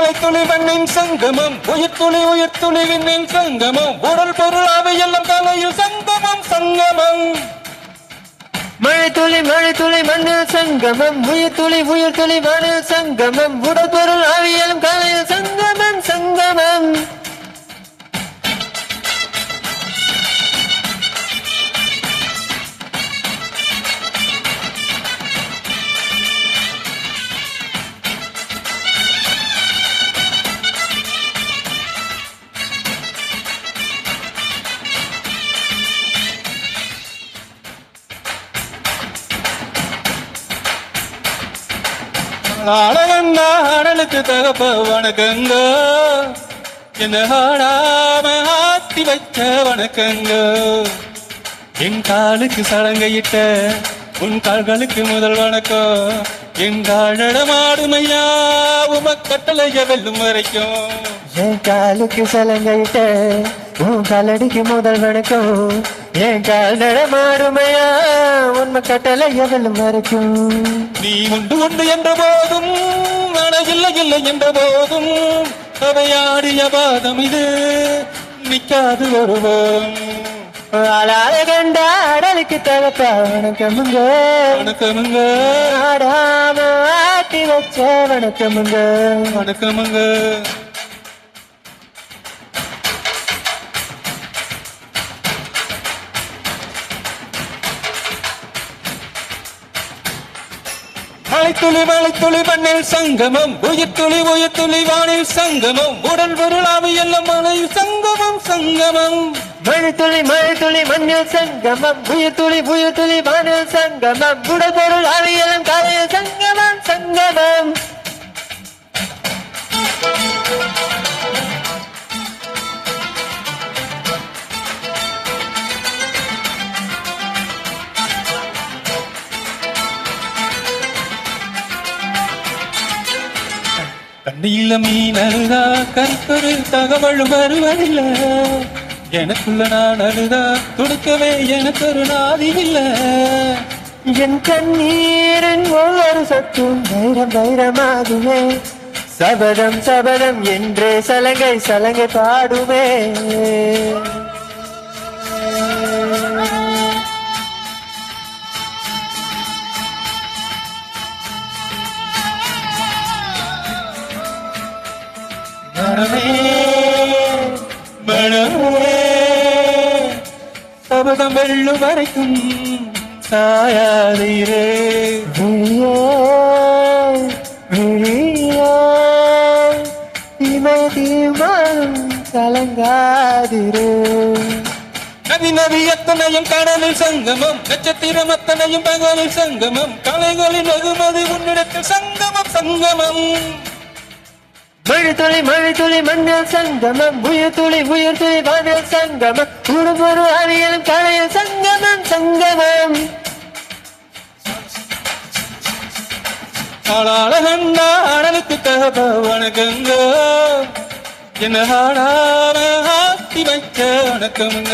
மழை துளி மண்ணின் சங்கமம் உயிர் துளி விண்ணின் சங்கமம் உடல் பொருள் அவை எல்லாம் கலையில் சங்கமம் சங்கமம் மழை துளி மண்ணில் சங்கமம் உயிர் துளி மண்ணில் சங்கமம் உடல் பொருள் அவை எல்லாம் கலையில் சங்கமம் சங்கமம் ஆடலுக்கு தகப்ப வணக்கங்க என்ன ஆடாம ஆட்டி வச்ச வணக்கங்க என் காலுக்கு சலங்கையிட்ட உன் கால்களுக்கு முதல் வணக்கம் என் காழடமாடுமையா உமக்கட்டளைய வெல்லும் வரைக்கும் என் காலுக்கு சலங்கையிட்ட உன் காலடிக்கு முதல் வணக்கம் என் கால் நடமாடுமையா உண்மை கட்டளைய வெல்லும் வரைக்கும் நீ உண்டு என்ற போதும் இல்லை என்ற போதும் அவையாடிய பாதம் இது நிக்காது ஒருவரும் கண்ட அடலுக்கு தகப்பா வணக்கமுங்க வணக்கமுங்க ஆடாம ஆட்டி வச்ச வணக்கமுங்க வணக்கமுங்க மழை துளி மண்ணில் சங்கமம் உயிர் துளி வானில் சங்கமம் உடல் பொருள் அவை எல்லாம் மழையில் சங்கமம் சங்கமம் மழை துளி மண்ணில் சங்கமம் உயிர் துளி வானில் சங்கமம் உடல் பொருள் அவை எல்லாம் கலையில் சங்கமம் சங்கமம் கண்ணியில மீன் அழுதா கருத்தொரு தகவல் வருவதில்ல எனக்குள்ள நான் அழுதா துடுக்கவே எனக்கு ஒரு நாதி இல்ல என் கண்ணீரின் ஒவ்வொரு சத்தும் வைரமாகுமே சபதம் என்றே சலங்கை பாடுமே சபதம் வெல்லும் வரைக்கும் சாயாதீரே கலங்காதிரே நதி எத்தனையும் கடலில் சங்கமம் நட்சத்திரம் அத்தனையும் பகலில் சங்கமம் கலைகளின் வெகுமதி உன்னிடத்தில் சங்கமம் சங்கமம் மழை துளி மண்ணில் சங்கமம் உயிர் துளி வானில் சங்கமம் உடுபொரு அறியலும் கலையில் சங்கமம் சங்கமம் ஆடலுக்கு தகப்ப வணக்கங்க என்ன ஆடாம ஆட்டி வைக்க வணக்கமுங்க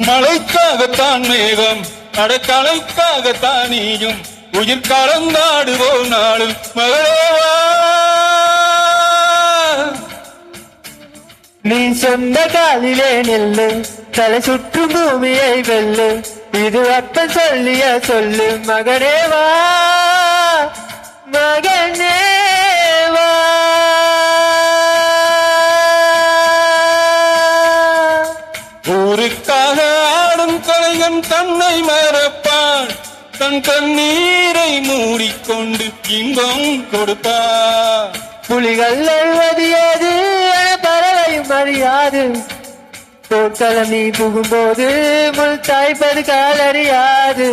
மழைக்காகத்தான் மேகம் அடக்கலைக்காகத்தான் நீயும் உயிர் கலந்தாடுவோம் நாளும் மகளேவா நீ சொந்த காலிலே நெல்லு தலை சுற்றும் பூமியை வெல்லு இது அப்ப சொல்லிய சொல்லு மகனேவா மகனேவா ஊருக்காக ஆடும் கலைஞன் தன்னை மறப்பான் தன் கண்ணீரை மூடிக்கொண்டு இன்பம் கொடுப்பான் புலிகள் அழுவது ஏது பறவையும் அறியாது போர்க்களம் நீ புகும்போது முள் தாய்ப்பது காலறியாது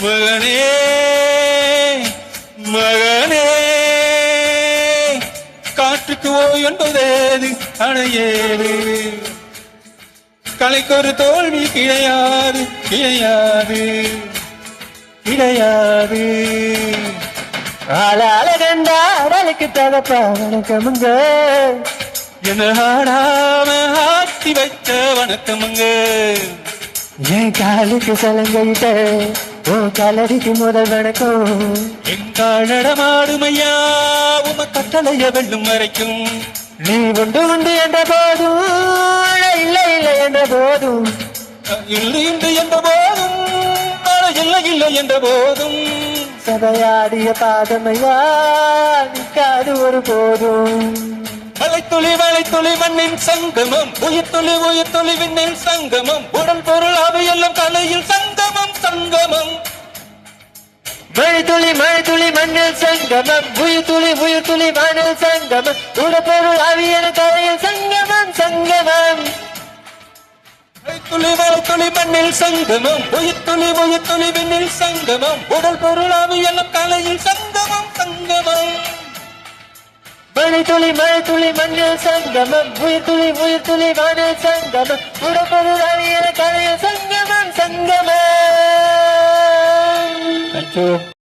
மகனே மகனே கலைக்கு ஓ என்பதேது அணையேது கலைக்கு ஒரு தோல்வி கிடையாது கிடையாது கிடையாது ஆளால கண்டா அடலுக்கு தகப்பா வணக்கமுங்க என்ன ஆடாம ஆட்டி வச்ச வணக்கமுங்க என் காலுக்கு சலங்கையிட்ட உன் காலடிக்கு முதல் வணக்கம் என் காலடமாடுமையா உம கட்டளைய வெல்லும் வரைக்கும் நீ உண்டு உண்டு என்ற போதும் இல்லை இல்லை என்ற போதும் இல்லை இல்லை என்ற போதும் இல்லை இல்லை என்ற போதும் சதையாடிய பாதமையா நிற்காது ஒரு போதும் வளைத்துளி மண்ணின் சங்கமம் உயிர்த்துளி விண்ணில் சங்கமம் உடல் பொருள் அவையெல்லாம் கலையில் சங்கமம் சங்கமம் மழைத்துளி மண்ணில் சங்கமம் உயிர்த்துளி வானில் சங்கமம் உடற்பொருள் அவியல் கலையில் சங்கமம் சங்கமம் வளைத்துளி மண்ணில் சங்கமம் உயிர்த்துளி விண்ணில் சங்கமம் உடல் பொருள் அவையெல்லாம் கலையில் சங்கமம் சங்கமம் மழைத்துளி மண்ணில் சங்கமம் உயிர்த்துளி வானில் சங்கமம் உடற்பொருள் அவியல் கலையில் சங்கமம் சங்கமம். Thank you.